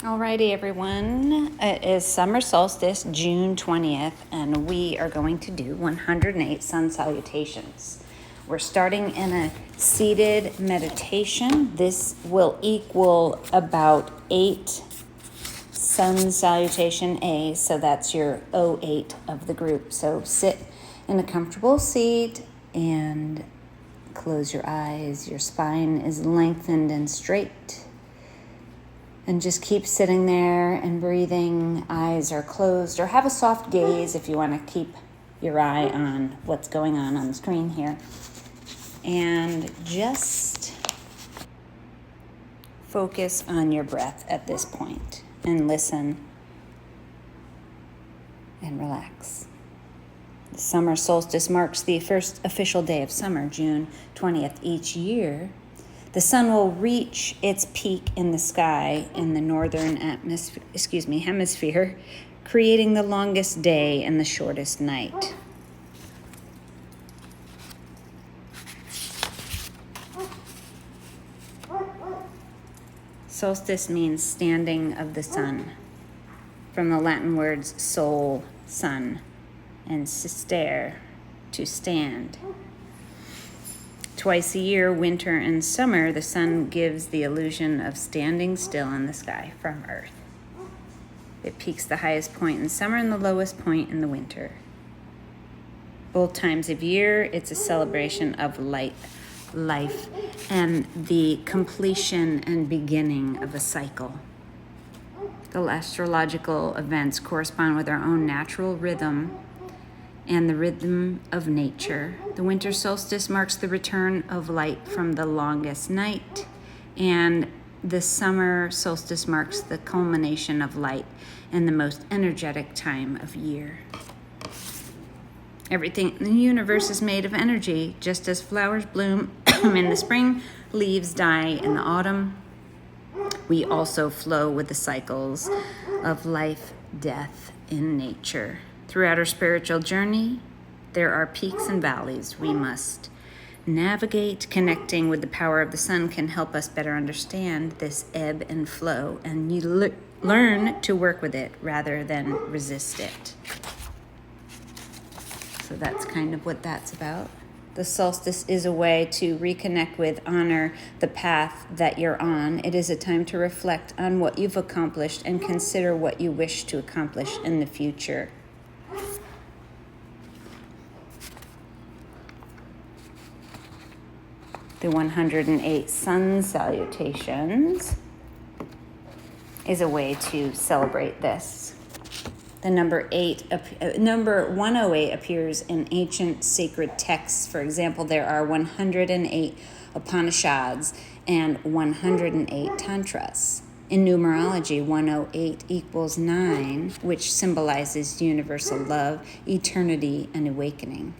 Alrighty, everyone. It is summer solstice, June 20th, and we are going to do 108 sun salutations. We're starting in a seated meditation. This will equal about 8 sun salutation A's, so that's your O8 of the group. So sit in a comfortable seat and close your eyes. Your spine is lengthened and straight. And just keep sitting there and breathing. Eyes are closed, or have a soft gaze if you want to keep your eye on what's going on the screen here. And just focus on your breath at this point and listen and relax. The summer solstice marks the first official day of summer, June 20th each year. The sun will reach its peak in the sky in the northern hemisphere, creating the longest day and the shortest night. Solstice means standing of the sun, from the Latin words sol, sun, and sistere, to stand. Twice a year, winter and summer, the sun gives the illusion of standing still in the sky from Earth. It peaks the highest point in summer and the lowest point in the winter. Both times of year, it's a celebration of life, and the completion and beginning of a cycle. The astrological events correspond with our own natural rhythm and the rhythm of nature. The winter solstice marks the return of light from the longest night, and the summer solstice marks the culmination of light and the most energetic time of year. Everything in the universe is made of energy, just as flowers bloom in the spring, leaves die in the autumn. We also flow with the cycles of life, death in nature. Throughout our spiritual journey, there are peaks and valleys we must navigate. Connecting with the power of the sun can help us better understand this ebb and flow, and you learn to work with it rather than resist it. So that's kind of what that's about. The solstice is a way to reconnect with, honor the path that you're on. It is a time to reflect on what you've accomplished and consider what you wish to accomplish in the future. The 108 sun salutations is a way to celebrate this. The number 108 appears in ancient sacred texts. For example, there are 108 Upanishads and 108 Tantras. In numerology, 108 equals 9, which symbolizes universal love, eternity, and awakening.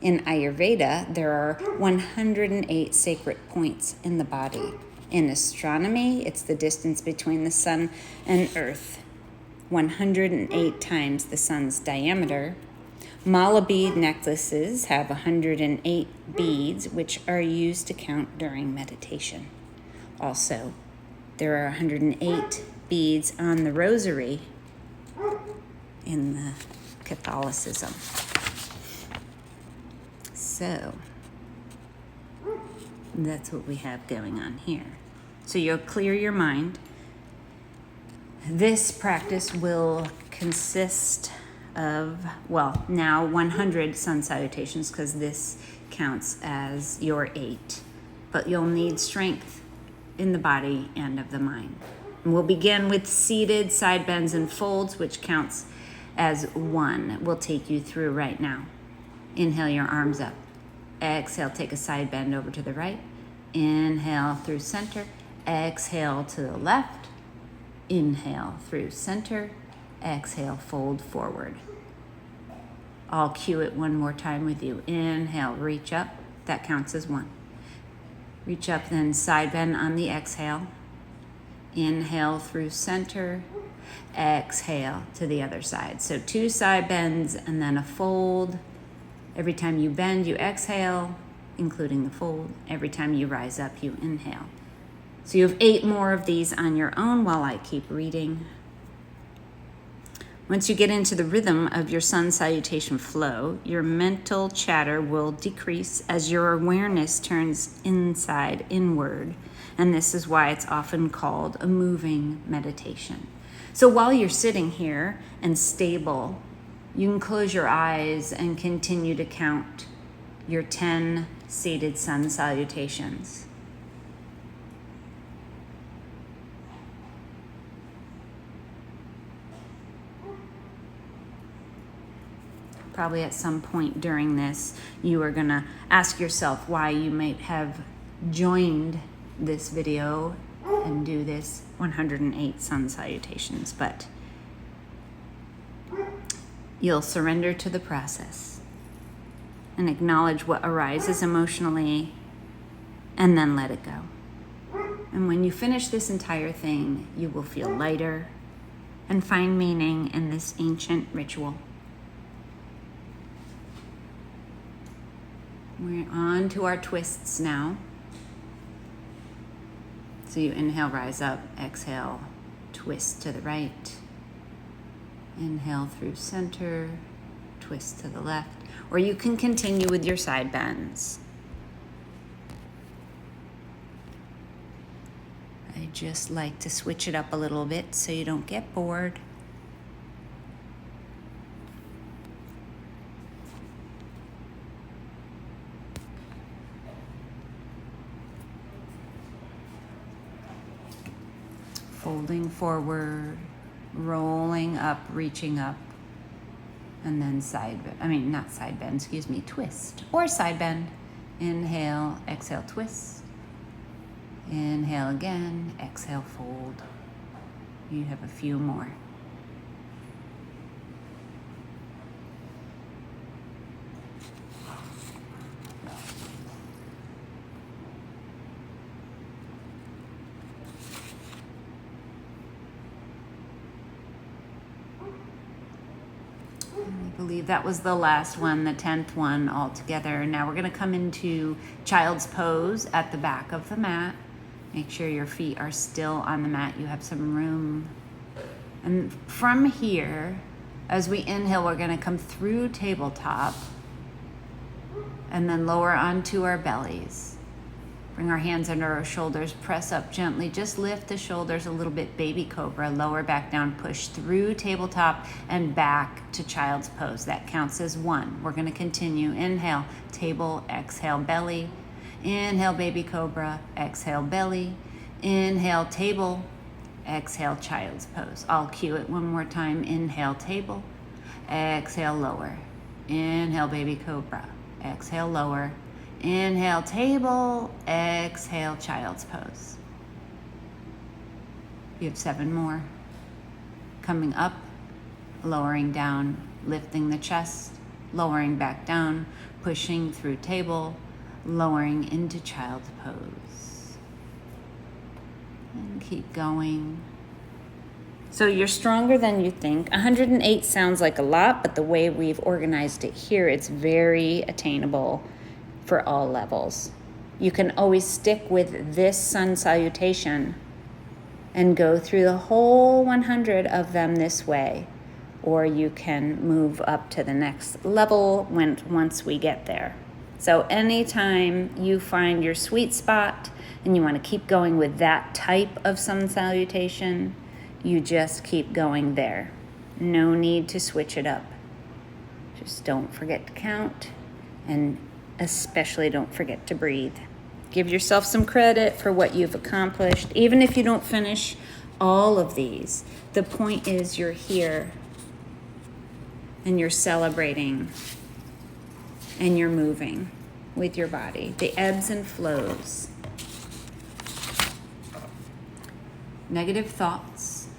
In Ayurveda, there are 108 sacred points in the body. In astronomy, it's the distance between the sun and Earth, 108 times the sun's diameter. Mala bead necklaces have 108 beads, which are used to count during meditation. Also, there are 108 beads on the rosary in the Catholicism. So that's what we have going on here. So you'll clear your mind. This practice will consist of, now 100 sun salutations, because this counts as your 8. But you'll need strength in the body and of the mind. And we'll begin with seated side bends and folds, which counts as 1. We'll take you through right now. Inhale your arms up. Exhale, take a side bend over to the right. Inhale through center. Exhale to the left. Inhale through center. Exhale, fold forward. I'll cue it one more time with you. Inhale, reach up. That counts as 1. Reach up, then side bend on the exhale. Inhale through center. Exhale to the other side. So 2 side bends and then a fold. Every time you bend, you exhale, including the fold. Every time you rise up, you inhale. So you have 8 more of these on your own while I keep reading. Once you get into the rhythm of your sun salutation flow, your mental chatter will decrease as your awareness turns inward. And this is why it's often called a moving meditation. So while you're sitting here and stable, you can close your eyes and continue to count your 10 seated sun salutations. Probably at some point during this, you are gonna ask yourself why you might have joined this video and do this 108 sun salutations, but you'll surrender to the process and acknowledge what arises emotionally and then let it go. And when you finish this entire thing, you will feel lighter and find meaning in this ancient ritual. We're on to our twists now. So you inhale, rise up, exhale, twist to the right. Inhale through center, twist to the left. Or you can continue with your side bends. I just like to switch it up a little bit so you don't get bored. Folding forward, rolling up, reaching up, and then twist or side bend. Inhale, exhale, twist. Inhale again, exhale, fold. You have a few more. I believe that was the last one, the 10th one altogether. Now we're going to come into child's pose at the back of the mat. Make sure your feet are still on the mat. You have some room. And from here, as we inhale, we're going to come through tabletop and then lower onto our bellies. Bring our hands under our shoulders, press up gently, just lift the shoulders a little bit, baby cobra, lower back down, push through tabletop and back to child's pose. That counts as 1. We're gonna continue. Inhale, table, exhale, belly. Inhale, baby cobra, exhale, belly. Inhale, table, exhale, child's pose. I'll cue it one more time. Inhale, table, exhale, lower. Inhale, baby cobra, exhale, lower. Inhale, table, exhale, child's pose. You have 7 more. Coming up, lowering down, lifting the chest, lowering back down, pushing through table, lowering into child's pose. And keep going. So you're stronger than you think. 108 sounds like a lot, but the way we've organized it here, it's very attainable for all levels. You can always stick with this sun salutation and go through the whole 100 of them this way, or you can move up to the next level once we get there. So anytime you find your sweet spot and you want to keep going with that type of sun salutation, you just keep going there. No need to switch it up. Just don't forget to count, and especially don't forget to breathe. Give yourself some credit for what you've accomplished. Even if you don't finish all of these, the point is you're here and you're celebrating and you're moving with your body. The ebbs and flows. Negative thoughts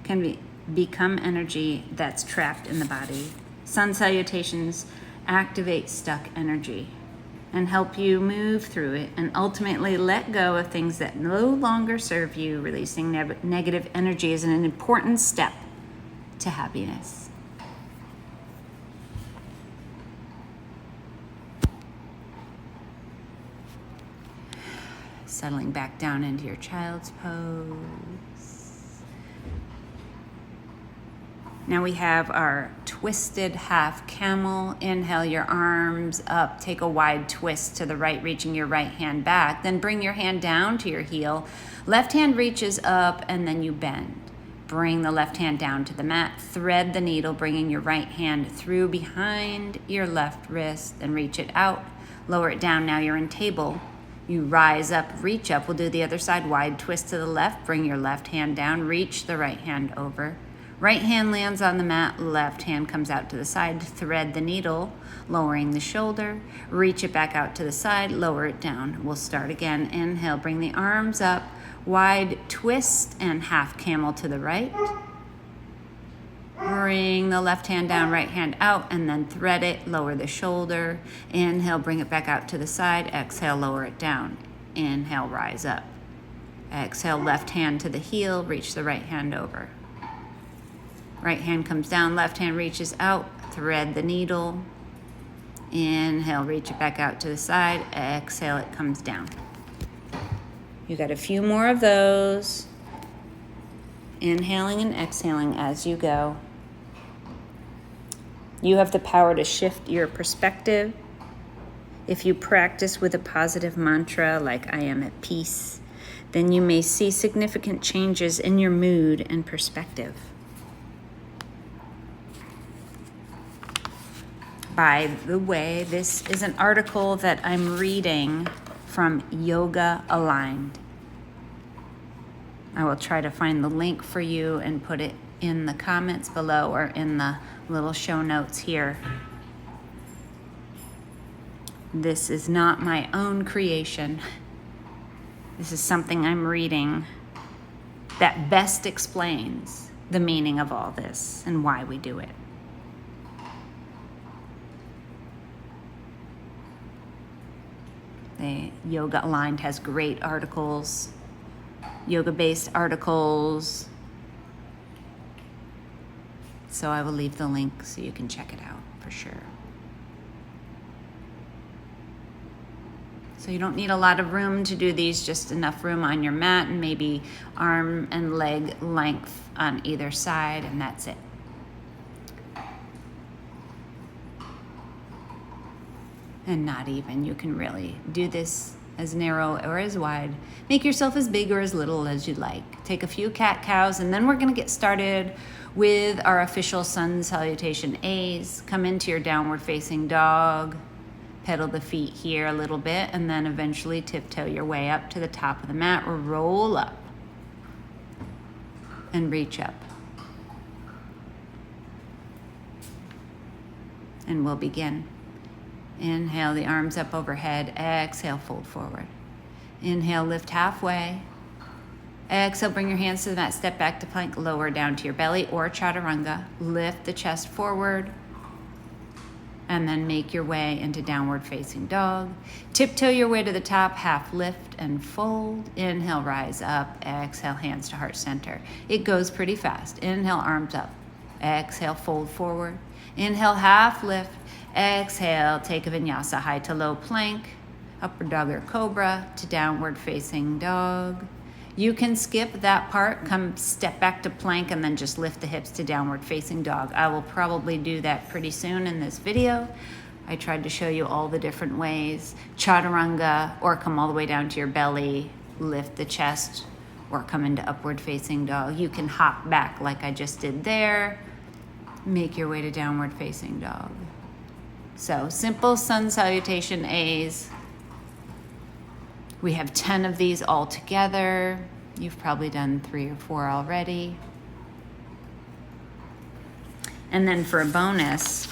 can become energy that's trapped in the body. Sun salutations activate stuck energy and help you move through it and ultimately let go of things that no longer serve you. Releasing negative energy is an important step to happiness. Settling back down into your child's pose. Now we have our twisted half camel. Inhale your arms up, take a wide twist to the right, reaching your right hand back. Then bring your hand down to your heel. Left hand reaches up and then you bend. Bring the left hand down to the mat. Thread the needle, bringing your right hand through behind your left wrist and reach it out. Lower it down. Now you're in table. You rise up, reach up. We'll do the other side. Wide twist to the left. Bring your left hand down. Reach the right hand over. Right hand lands on the mat, left hand comes out to the side, thread the needle, lowering the shoulder, reach it back out to the side, lower it down. We'll start again. Inhale, bring the arms up, wide twist and half camel to the right. Bring the left hand down, right hand out, and then thread it, lower the shoulder. Inhale, bring it back out to the side. Exhale, lower it down. Inhale, rise up. Exhale, left hand to the heel, reach the right hand over. Right hand comes down, left hand reaches out, thread the needle. Inhale, reach it back out to the side. Exhale, it comes down. You got a few more of those. Inhaling and exhaling as you go. You have the power to shift your perspective. If you practice with a positive mantra like I am at peace, then you may see significant changes in your mood and perspective. By the way, this is an article that I'm reading from Yoga Aligned. I will try to find the link for you and put it in the comments below or in the little show notes here. This is not my own creation. This is something I'm reading that best explains the meaning of all this and why we do it. The Yoga Aligned has great articles, yoga-based articles. So I will leave the link so you can check it out for sure. So you don't need a lot of room to do these, just enough room on your mat and maybe arm and leg length on either side, and that's it. And not even. You can really do this as narrow or as wide. Make yourself as big or as little as you'd like. Take a few cat-cows, and then we're going to get started with our official sun salutation A's. Come into your downward facing dog. Pedal the feet here a little bit, and then eventually tiptoe your way up to the top of the mat. Roll up and reach up. And we'll begin. Inhale, the arms up overhead. Exhale, fold forward. Inhale, lift halfway. Exhale, bring your hands to the mat. Step back to plank. Lower down to your belly or chaturanga. Lift the chest forward. And then make your way into downward facing dog. Tiptoe your way to the top. Half lift and fold. Inhale, rise up. Exhale, hands to heart center. It goes pretty fast. Inhale, arms up. Exhale, fold forward. Inhale, half lift. Exhale, take a vinyasa, high to low plank, upward dog or cobra to downward facing dog. You can skip that part, come step back to plank, and then just lift the hips to downward facing dog. I will probably do that pretty soon in this video. I tried to show you all the different ways. Chaturanga, or come all the way down to your belly, lift the chest, or come into upward facing dog. You can hop back like I just did there. Make your way to downward facing dog. So simple sun salutation A's. We have 10 of these all together. You've probably done 3 or 4 already. And then for a bonus,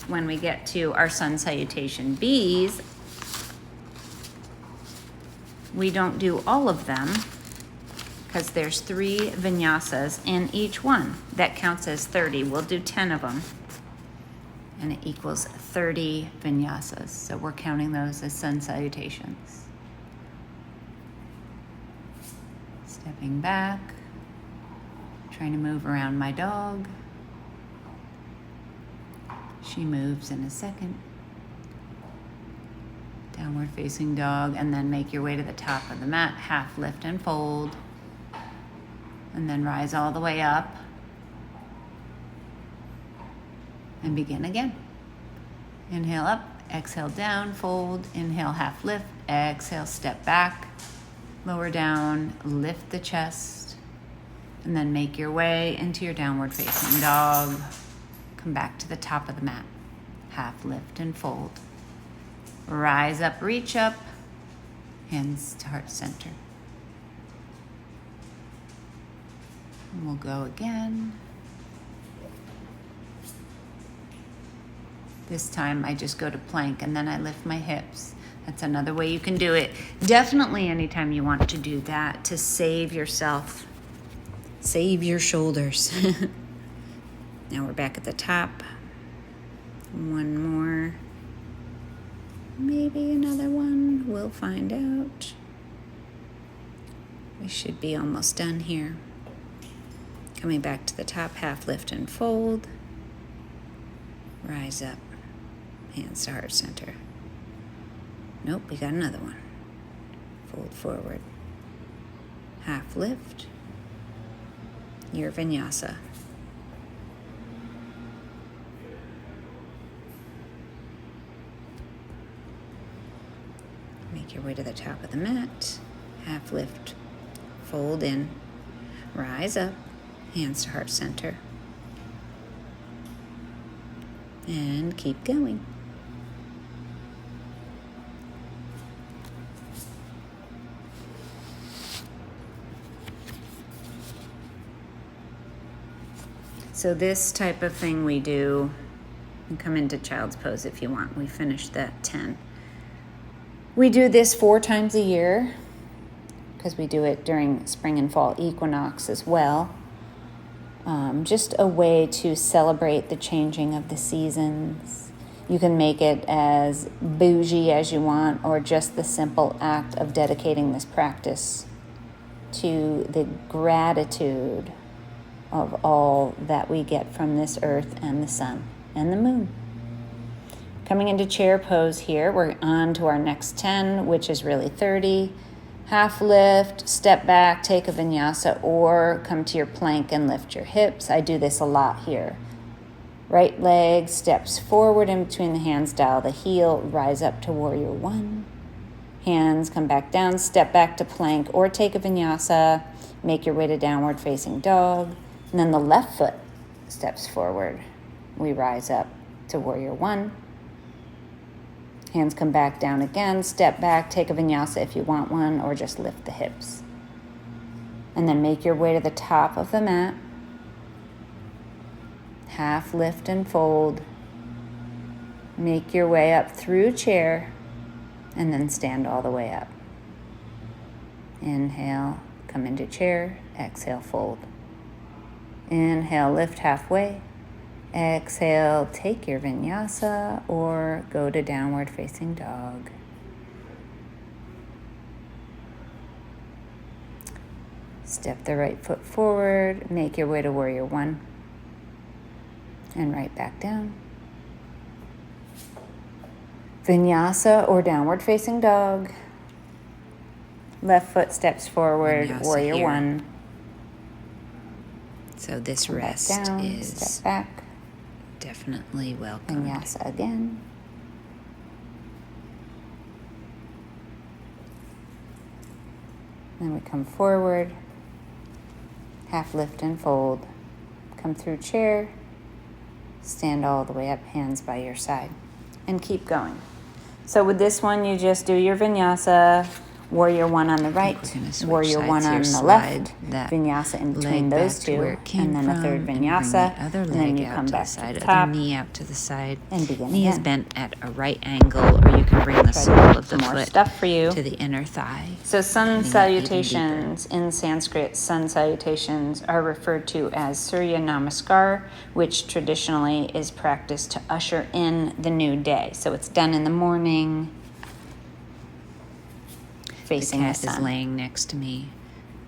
when we get to our sun salutation B's, we don't do all of them because there's 3 vinyasas in each one. That counts as 30. We'll do 10 of them. And it equals 30 vinyasas. So we're counting those as sun salutations. Stepping back, trying to move around my dog. She moves in a second. Downward facing dog, and then make your way to the top of the mat. Half lift and fold. And then rise all the way up. And begin again. Inhale up, exhale down, fold. Inhale, half lift. Exhale, step back. Lower down, lift the chest. And then make your way into your downward facing dog. Come back to the top of the mat. Half lift and fold. Rise up, reach up. Hands to heart center. And we'll go again. This time I just go to plank and then I lift my hips. That's another way you can do it. Definitely anytime you want to do that to save yourself. Save your shoulders. Now we're back at the top. One more. Maybe another one. We'll find out. We should be almost done here. Coming back to the top, half lift and fold. Rise up. Hands to heart center. Nope, we got another one. Fold forward. Half lift. Your vinyasa. Make your way to the top of the mat. Half lift. Fold in. Rise up. Hands to heart center. And keep going. So this type of thing we do, and come into child's pose if you want. We finished that 10. We do this 4 times a year because we do it during spring and fall equinox as well. Just a way to celebrate the changing of the seasons. You can make it as bougie as you want, or just the simple act of dedicating this practice to the gratitude of all that we get from this earth and the sun and the moon. Coming into chair pose here, we're on to our next 10, which is really 30. Half lift, step back, take a vinyasa, or come to your plank and lift your hips. I do this a lot here. Right leg steps forward in between the hands, dial the heel, rise up to warrior 1. Hands come back down, step back to plank, or take a vinyasa, make your way to downward facing dog. And then the left foot steps forward. We rise up to warrior 1. Hands come back down again, step back, take a vinyasa if you want one, or just lift the hips. And then make your way to the top of the mat. Half lift and fold. Make your way up through chair, and then stand all the way up. Inhale, come into chair, exhale, fold. Inhale, lift halfway. Exhale, take your vinyasa or go to downward facing dog. Step the right foot forward, make your way to warrior 1. And right back down. Vinyasa or downward facing dog. Left foot steps forward, vinyasa warrior here. 1. So this come rest down, is step back. Definitely welcome. Vinyasa again. Then we come forward, half lift and fold. Come through chair, stand all the way up, hands by your side, and keep going. So with this one, you just do your vinyasa, warrior 1 on the right, warrior 1 on the left, vinyasa in between those two, and then a third vinyasa, and then you come back to the top, knee out to the side, and begin knee is bent at a right angle, or you can bring the sole of the foot to the inner thigh. So sun salutations in Sanskrit, sun salutations are referred to as Surya Namaskar, which traditionally is practiced to usher in the new day. So it's done in the morning, facing the cat is laying next to me.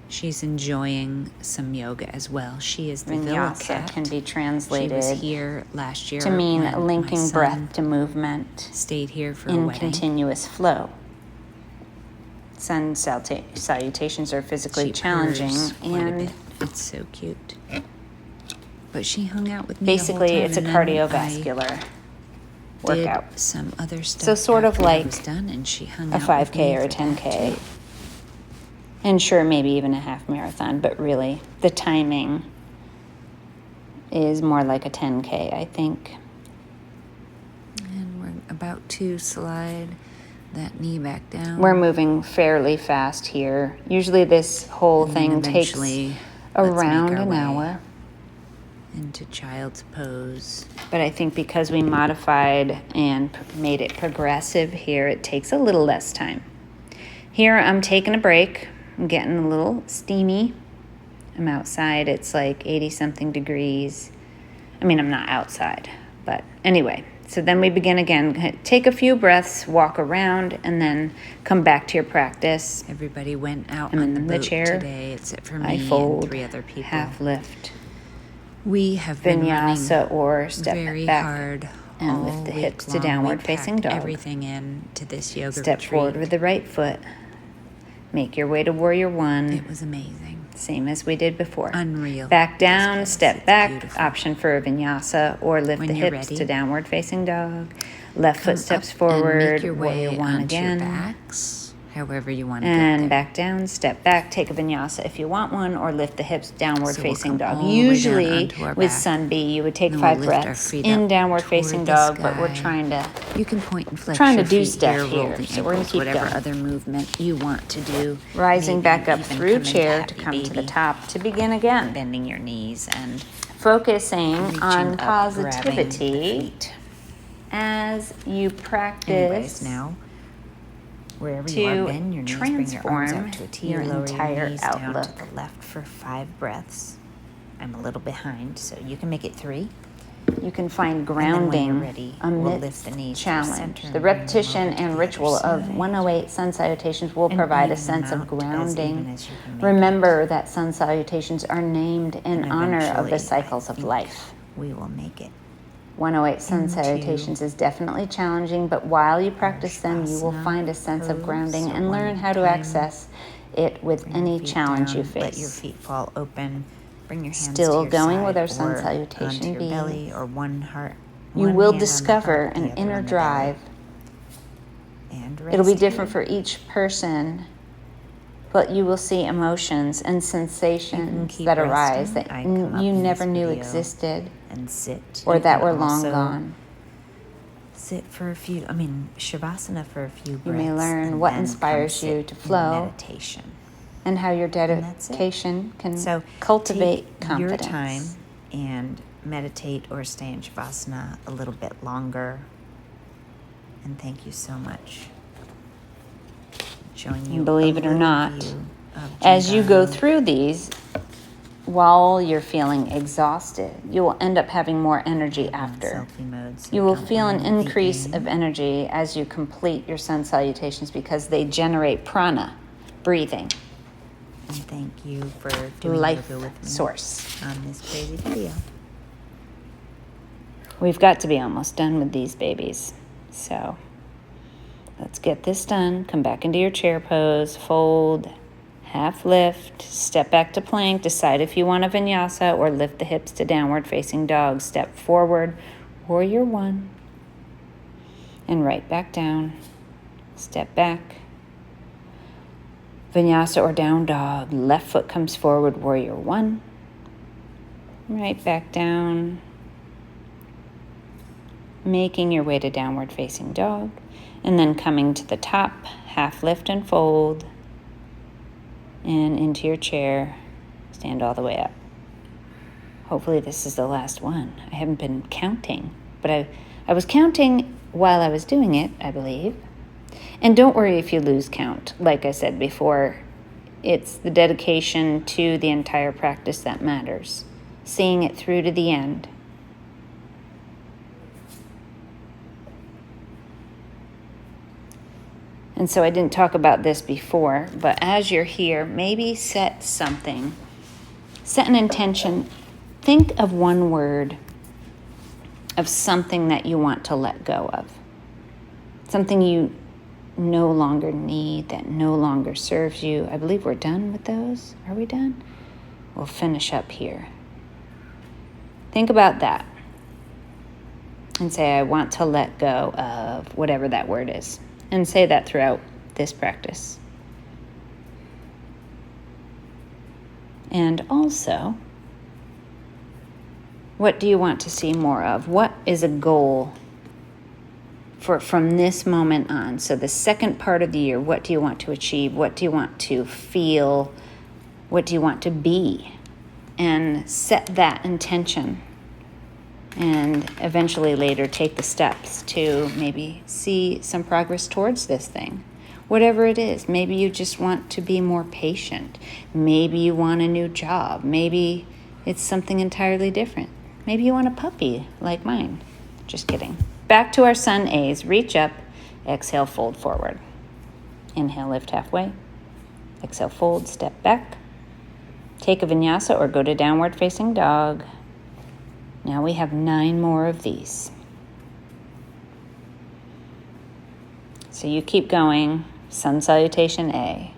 She's enjoying some yoga as well. She is the villa Vinyasa cat. can be translated She was here last year to mean when linking my son breath to movement stayed here for a in wedding. continuous flow. Sun salutations are physically She challenging, purrs quite a and bit. It's so cute. But she hung out with me basically the whole time, it's a and then cardiovascular I workout. did some other stuff. So sort of after I like was done, and she hung a out with 5K me or a for that 10K. too. And sure, maybe even a half marathon, but really the timing is more like a 10K, I think. And we're about to slide that knee back down. We're moving fairly fast here. Usually this whole And thing takes eventually, around let's make our an way hour. into child's pose. But I think because we modified and made it progressive here, it takes a little less time. Here I'm taking a break. I'm getting a little steamy. I'm outside. It's like 80-something degrees. I mean, I'm not outside. But anyway, so then we begin again. Take a few breaths, walk around, and then come back to your practice. Everybody went out I'm on the in the boat chair. today, except for me I fold, and 3 other people. half lift, We have been vinyasa running or step very back hard and all lift the week hips to long. downward We facing packed dog. everything in to this yoga Step retreat. forward with the right foot. Make your way to warrior one. It was amazing. Same as we did before. Unreal. Back down, This place, step it's back. beautiful. Option for a vinyasa or lift When the you're hips ready, to downward facing dog. Left Come foot steps up forward, and make your way warrior one onto again. your backs, however you want to get And there. back down, step back, take a vinyasa if you want one, or lift the hips downward So we'll facing come dog. all the way down Usually onto our with back. Sun B, you would take And we'll 5 lift our breaths feet in up downward toward facing the dog, but we're sky. trying to You can point and flex trying your to do feet stuff here, roll here, the so we're gonna ankles, keep whatever going. other movement you want to do. rising Maybe back up even through come into chair to happy come to the baby, top to begin again. bending your knees and Focusing reaching on up, positivity grabbing the feet. as you practice. Anyways, now wherever you to are, bend your knees, bring your arms transform out to a T, your lower entire your knees down outlook. to the left for 5 breaths. I'm a little behind, so you can make it 3. You can find then when you're grounding ready, we'll amidst lift the knees to challenge. center The and bring them repetition over to and the ritual other of side. 108 sun salutations will And provide a even sense of amount as grounding. even as you can make Remember that sun salutations are named in And honor of the eventually, cycles I of think life. we will make it. 108 sun into salutations is definitely challenging, but while you practice them, you will Shavasana find a sense of pose. grounding So and one learn how to time, access it with Bring your any feet challenge down, you Let your face. feet fall open. Bring your hands Still to your going side with our sun or salutation onto your beads. belly, or one heart. You one will hand on the discover heart, the an other inner on the drive. belly. And It'll be rest different here. for each person, but you will see emotions and sensations keep that arise resting. that I come up you in never this knew video existed and sit. or You that can were long also gone. Sit for a few, Shavasana for a few breaths. You may learn and what then inspires come you sit to in flow meditation. and how your that's it. dedication can So cultivate take confidence. your time and meditate or stay in Shavasana a little bit longer. And thank you so much. Showing you And believe a it or little not, view of as you go Jingani. through these, while you're feeling exhausted, you will end up having more energy I'm on after. selfie mode, so You will don't feel an mind the increase aim. of energy as you complete your sun salutations because they generate prana, breathing, And thank you for doing life yoga with me source. on this crazy video. We've got to be almost done with these babies. So let's get this done. Come back into your chair pose, fold, half lift, step back to plank, decide if you want a vinyasa or lift the hips to downward facing dog. Step forward, warrior one, and right back down. Step back, vinyasa or down dog. Left foot comes forward, warrior one, right back down. Making your way to downward facing dog, and then coming to the top, half lift and fold, and into your chair, stand all the way up. Hopefully this is the last one. I haven't been counting, but I was counting while I was doing it, I believe. And don't worry if you lose count. Like I said before, it's the dedication to the entire practice that matters. Seeing it through to the end. And so I didn't talk about this before, but as you're here, maybe set an intention. Think of one word of something that you want to let go of. Something you no longer need, that no longer serves you. I believe we're done with those. Are we done? We'll finish up here. Think about that. And say, I want to let go of whatever that word is. And say that throughout this practice. And also, what do you want to see more of? What is a goal from this moment on? So the second part of the year, what do you want to achieve? What do you want to feel? What do you want to be? And set that intention. And eventually later take the steps to maybe see some progress towards this thing. Whatever it is, maybe you just want to be more patient. Maybe you want a new job. Maybe it's something entirely different. Maybe you want a puppy like mine. Just kidding. Back to our sun A's. Reach up. Exhale, fold forward. Inhale, lift halfway. Exhale, fold, step back. Take a vinyasa or go to downward facing dog. Now we have 9 more of these. So you keep going. Sun salutation A.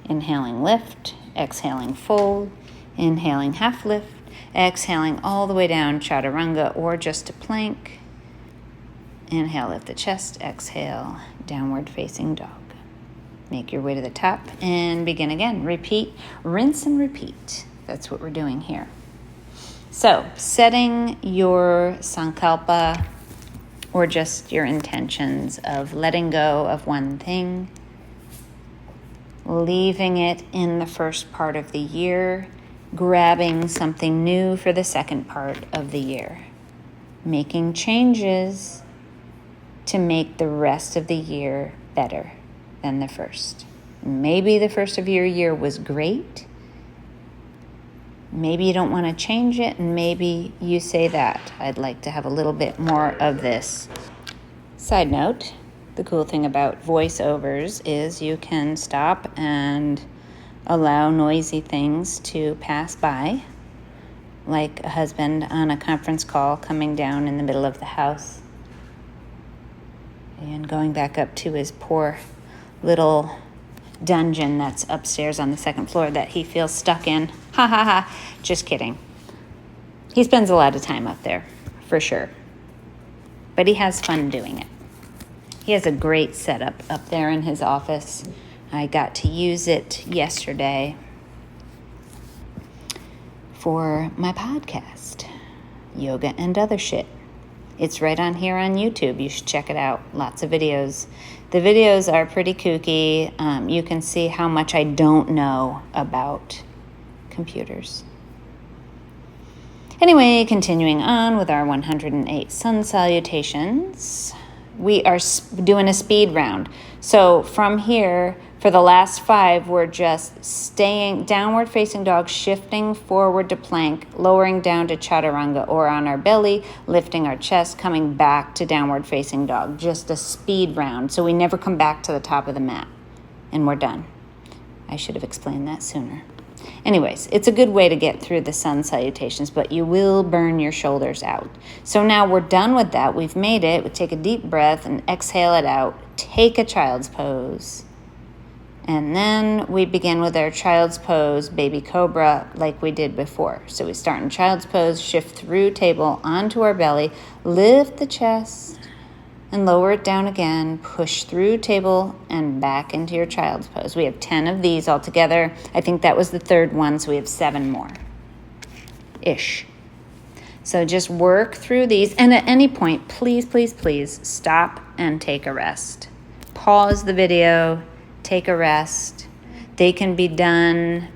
Inhaling, lift. Exhaling, fold. Inhaling, half lift. Exhaling all the way down, chaturanga or just a plank. Inhale, lift the chest. Exhale, downward facing dog. Make your way to the top and begin again. Repeat, rinse and repeat. That's what we're doing here. So, setting your sankalpa or just your intentions of letting go of one thing, leaving it in the first part of the year, grabbing something new for the second part of the year, making changes to make the rest of the year better than the first. Maybe the first of your year was great. Maybe you don't want to change it, and maybe you say that. I'd like to have a little bit more of this. Side note, the cool thing about voiceovers is you can stop and allow noisy things to pass by, like a husband on a conference call coming down in the middle of the house and going back up to his poor little dungeon that's upstairs on the second floor that he feels stuck in. Ha ha ha. Just kidding. He spends a lot of time up there, for sure. But he has fun doing it. He has a great setup up there in his office. I got to use it yesterday for my podcast, Yoga and Other Shit. It's right on here on YouTube. You should check it out. Lots of videos. The videos are pretty kooky. You can see how much I don't know about computers. Anyway, continuing on with our 108 sun salutations. We are doing a speed round. So from here, for the last 5, we're just staying downward facing dog, shifting forward to plank, lowering down to chaturanga or on our belly, lifting our chest, coming back to downward facing dog. Just a speed round. So we never come back to the top of the mat. And we're done. I should have explained that sooner. Anyways, it's a good way to get through the sun salutations, but you will burn your shoulders out. So now we're done with that. We've made it. We take a deep breath and exhale it out. Take a child's pose. And then we begin with our child's pose, baby cobra, like we did before. So we start in child's pose, shift through table onto our belly, lift the chest, and lower it down again. Push through table and back into your child's pose. We have 10 of these altogether. I think that was the 3rd one, so we have 7 more. Ish. So just work through these. And at any point, please, please, please stop and take a rest. Pause the video. Take a rest. They can be done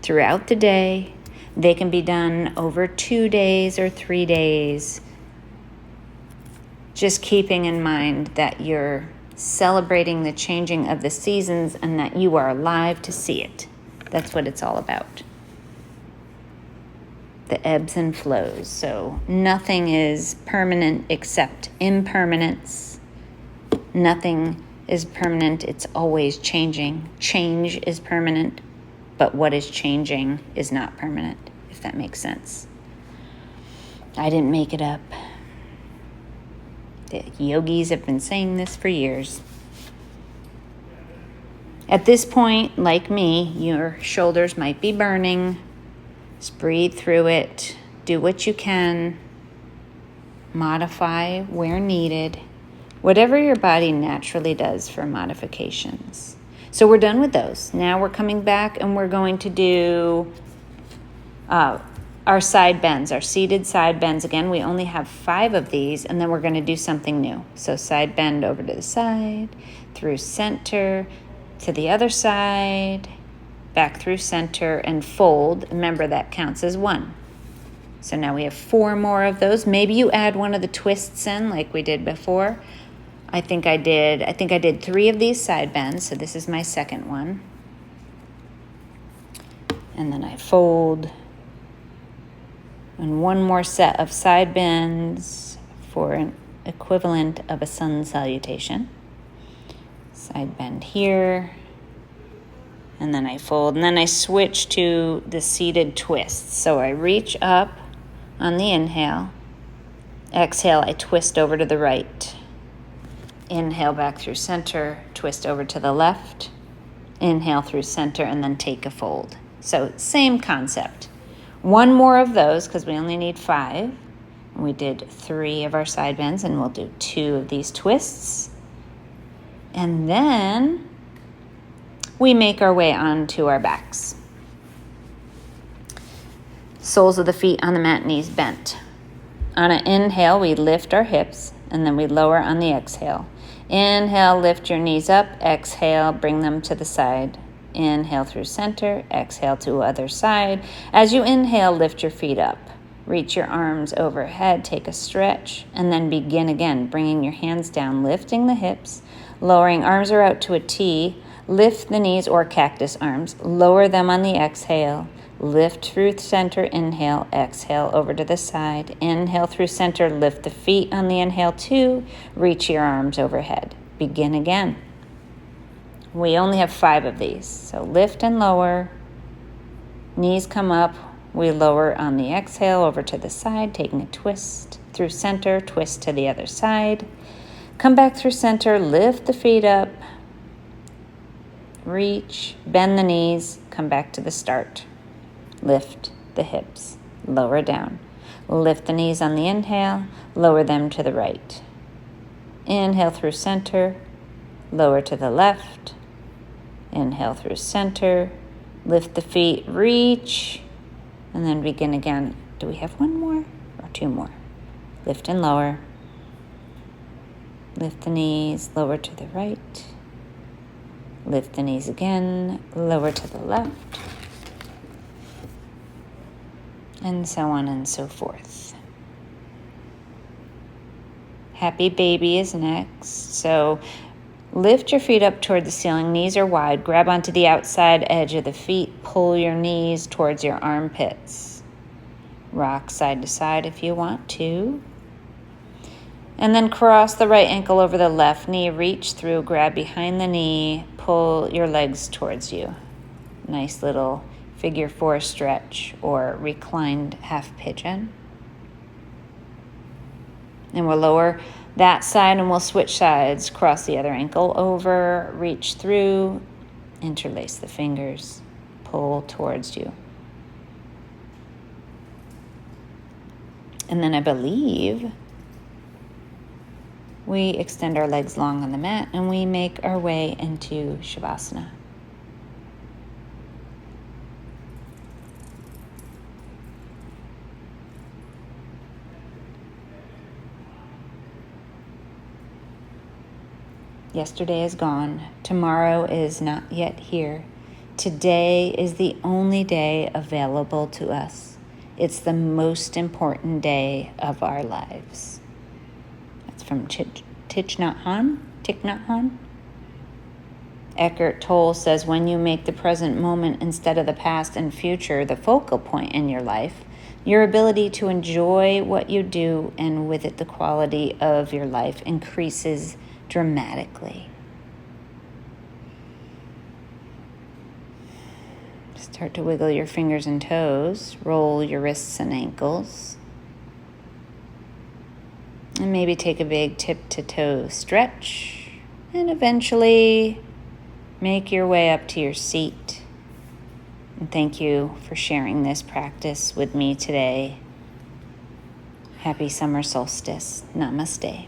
throughout the day. They can be done over 2 days or 3 days. Just keeping in mind that you're celebrating the changing of the seasons and that you are alive to see it. That's what it's all about. The ebbs and flows. So nothing is permanent except impermanence. Nothing is permanent. It's always changing. Change is permanent, but what is changing is not permanent, if that makes sense. I didn't make it up. The yogis have been saying this for years. At this point, like me, your shoulders might be burning. Just breathe through it. Do what you can. Modify where needed. Whatever your body naturally does for modifications. So we're done with those. Now we're coming back and we're going to do our side bends, our seated side bends. Again, we only have 5 of these, and then we're going to do something new. So side bend over to the side, through center, to the other side, back through center, and fold. Remember, that counts as 1. So now we have 4 more of those. Maybe you add one of the twists in like we did before. I think I did 3 of these side bends, so this is my second one. And then I fold. And 1 more set of side bends for an equivalent of a sun salutation. Side bend here. And then I fold. And then I switch to the seated twist. So I reach up on the inhale. Exhale, I twist over to the right. Inhale back through center, twist over to the left. Inhale through center, and then take a fold. So same concept. 1 more of those, because we only need 5. We did 3 of our side bends, and we'll do 2 of these twists. And then we make our way onto our backs. Soles of the feet on the mat, knees bent. On an inhale, we lift our hips, and then we lower on the exhale. Inhale, lift your knees up. Exhale, bring them to the side. Inhale through center. Exhale to other side. As you inhale, lift your feet up. Reach your arms overhead. Take a stretch, and then begin again, bringing your hands down, lifting the hips, lowering. Arms are out to a T. Lift the knees or cactus arms. Lower them on the exhale. Lift through center, inhale, exhale over to the side. Inhale through center, lift the feet on the inhale 2, reach your arms overhead. Begin again. We only have 5 of these, so lift and lower. Knees come up, we lower on the exhale over to the side, taking a twist through center, twist to the other side. Come back through center, lift the feet up, reach, bend the knees, come back to the start. Lift the hips, lower down. Lift the knees on the inhale, lower them to the right. Inhale through center, lower to the left. Inhale through center, lift the feet, reach, and then begin again. Do we have 1 more or 2 more? Lift and lower. Lift the knees, lower to the right. Lift the knees again, lower to the left. And so on and so forth. Happy baby is next. So lift your feet up toward the ceiling. Knees are wide. Grab onto the outside edge of the feet. Pull your knees towards your armpits. Rock side to side if you want to. And then cross the right ankle over the left knee. Reach through, grab behind the knee. Pull your legs towards you. Nice little figure 4 stretch or reclined half pigeon. And we'll lower that side and we'll switch sides. Cross the other ankle over, reach through, interlace the fingers, pull towards you. And then I believe we extend our legs long on the mat and we make our way into Shavasana. Yesterday is gone. Tomorrow is not yet here. Today is the only day available to us. It's the most important day of our lives. That's from Thich Nhat Hanh. Eckhart Tolle says, when you make the present moment instead of the past and future the focal point in your life, your ability to enjoy what you do and with it the quality of your life increases dramatically. Start to wiggle your fingers and toes. Roll your wrists and ankles. And maybe take a big tip-to-toe stretch. And eventually make your way up to your seat. And thank you for sharing this practice with me today. Happy summer solstice. Namaste.